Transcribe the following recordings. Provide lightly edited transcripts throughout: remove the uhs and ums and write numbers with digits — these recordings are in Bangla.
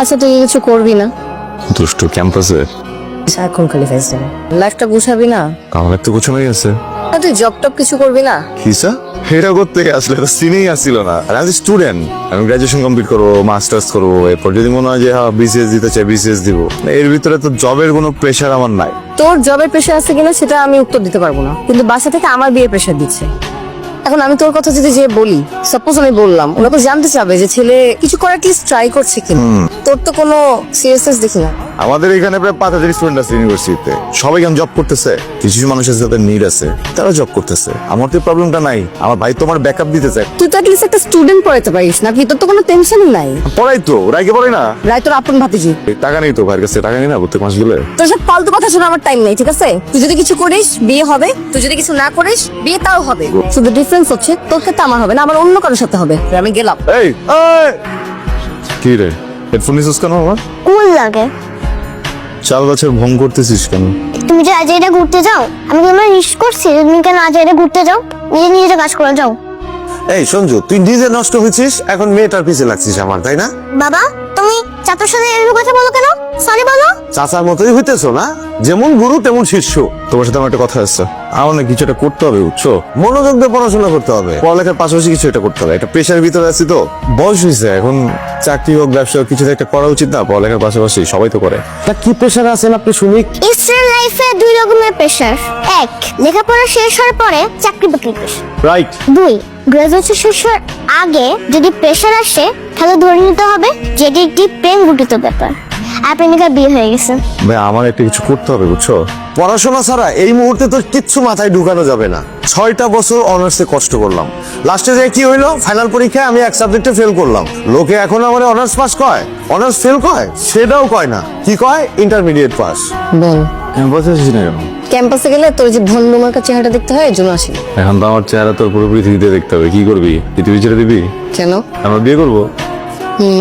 আচ্ছা তুই কিছু করবি না? দুষ্টু ক্যাম্পাসে এখন খালি ফেস দেবে, লাইফটা গুছাবি না? আমার একটু গোছানোই আছে। আর তুই জব টপ কিছু করবি না? কিসা এটা করতে আসলে তো সিনেই আসছিল না। আর আমি স্টুডেন্ট, আমি গ্রাজুয়েশন কমপ্লিট করবো, মাস্টার্স করবো, এরপর যদি মনে হয় যে হ্যাঁ বিসিএস দিতে চাই বিসিএস দিব। এর ভিতরে তো জবের কোনো প্রেশার আমার নাই। তোর জবের প্রেশার আছে কিনা সেটা আমি উত্তর দিতে পারবো না, কিন্তু বাসা থেকে আমার বিয়ের প্রেশার দিচ্ছে। এখন আমি তোর কথা যদি যে বলি, সাপোজ আমি বললাম, ওরা তো জানতে চাবে যে ছেলে কিছু করার কি ট্রাই করছে কিনা। তোর তো কোনো সিরিয়াসনেস দেখি না। আমাদের এখানে প্রায় 5000 স্টুডেন্ট আছে ইউনিভার্সিটিতে, সবাই কেন জব করতেছে? কিছু কিছু মানুষের যাদের নিড আছে তারা জব করতেছে। আমার তো প্রবলেমটা নাই, আমার ভাই তোমার ব্যাকআপ দিতে চায়। তুই তো অ্যাটলিস্ট একটা স্টুডেন্ট পড়াতে পারিস নাকি? তোর তো কোনো টেনশনই নাই। পড়াই তো, রাইকে পড়ে না। রায় তোর আপন ভাতিজি। টাকা নেই তো ভাইয়ের কাছে, টাকা নেই না প্রত্যেক মাস গুলো। তোর সব ফালতু কথা শোনা আমার টাইম নেই, ঠিক আছে? তুই যদি কিছু করিস বিয়ে হবে, তুই যদি কিছু না করিস বিয়ে তাও হবে। শুধু ডিফারেন্স হচ্ছে তোর ক্ষেত্রে আমার হবে না, আমার অন্য কারোর সাথে হবে। আমি গেলাম। এই কি রে, হেডফোন নিছিস কেন? আমার কুল লাগে। চাল গাছের ভং করতেছিস কেন? তুমি যে আজ এটা ঘুরতে যাও, আমি তোমার রিস্ক করছি যে তুমি কেন আজ এটা ঘুরতে যাও? নিজে নিজে কাজ করে যাও। এই সঞ্জু, তুই নিজে নষ্ট হয়েছিস, এখন মেয়েটার পিছে লাগছিস আমার, তাই না? বাবা তুমি চাচার সাথে এরকম কথা বলো কেন? সরি বলো। চাচার মতোই হইতেছো না, যেমন গুরু তেমন শিষ্য। তোমার সাথে আমার একটা কথা আছে, আমার না কিছু একটা করতে হবে, বুঝছো? মনোযোগ দিয়ে পড়াশোনা করতে হবে। পড়ালেখার পাশাপাশি কিছু একটা করতে হবে। একটা প্রেশারের ভিতরে আছি তো, বয়স হয়েছে এখন, চাকরি হোক ব্যবসা হোক কিছু একটা করা উচিত না? পড়ালেখার পাশাপাশি সবাই তো করে। তা কি প্রেশার আছেন আপনি শুনি? স্টুডেন্ট লাইফে দুই রকমের প্রেশার। এক, লেখাপড়া শেষ হওয়ার পরে চাকরি বাকরির প্রেশার। রাইট। দুই, গ্রাজুয়েশন শেষ হওয়ার আগে যদি প্রেশার আসে তাহলে ধরে নিতে হবে যে এটি একটি প্রেম ঘটিত ব্যাপার। আর প্রেমিকার বিয়ে হয়ে গেছে। ভাই আমার একটা কিছু করতে হবে, বুঝছো? পড়াশোনা ছাড়া এই মুহূর্তে তোর কিচ্ছু মাথায় ঢুকানো যাবে না। 6টা বছর অনার্সে কষ্ট করলাম, লাস্টে যে কি হইলো, ফাইনাল পরীক্ষায় আমি এক সাবজেক্টে ফেল করলাম। লোকে এখন আমার অনার্স পাস কয়, অনার্স ফেল কয়, সেটাও কয় না, কি কয় ইন্টারমিডিয়েট পাস। বল, ক্যাম্পাসে আসিস না কেন? ক্যাম্পাসে গেলে তোর যে ভন্ডুমার্কা চেহারাটা দেখতে হয়, এর জন্য আসি। এখন তো আমার চেহারা তোর পুরো পৃথিবীতে দেখতে হবে। কি করবি? পৃথিবী ছেড়ে দিবি? কেন? আমরা বিয়ে করবো।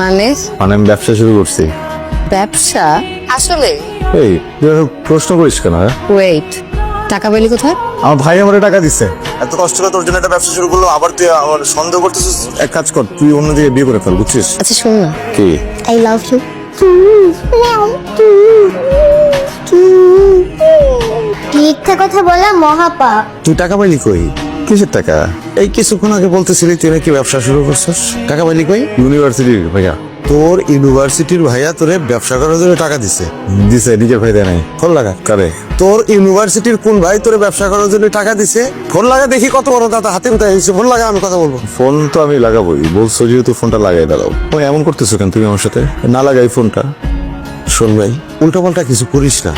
মানে মানে আমি ব্যবসা শুরু করছি। ব্যবসা? আসলে এই তুই এত প্রশ্ন করিস কেন? হ্যাঁ, ওয়েট, টাকা পেলি কোথায়? আমার ভাই আমার টাকা দিচ্ছে। এত কষ্ট করে তোর জন্য একটা ব্যবসা শুরু করলো, আবার তুই আমার সন্দেহ করতেছিস? এক কাজ কর, তুই অন্য জায়গায় বিয়ে করে ফেল, বুঝছিস? আচ্ছা শোন না, কি? I love you. মিথ্যা কথা বলা মহাপাপ। তুই টাকা পাইলি কই? কিসের টাকা? এই কিছুক্ষণ আগে বলতেছিলি তুই নাকি ব্যবসা শুরু করছিস, টাকা পাইলি কই? ইউনিভার্সিটি ভাইয়া তোর ইউনিভার্সিটির ভাইয়া তোরে ব্যবসা করার জন্য টাকা দিছে? দিছে, নিজের ভাই দেয় নাই। ফোন লাগা। কারে? তোর ইউনিভার্সিটির কোন ভাই তোরে ব্যবসা করার জন্য টাকা দিছে? ফোন লাগা দেখি, কত বড় দাদা, হাতে কোথায় হয়েছে? ফোন লাগা, আমি কথা বলবো। ফোন তো আমি লাগাবোই, বলছো যেহেতু ফোনটা লাগাই দাঁড়াও। ও এমন করতেছো কেন তুমি আমার সাথে? না লাগাই ফোনটা। শোন ভাই, উল্টা পাল্টা কিছু করিস না।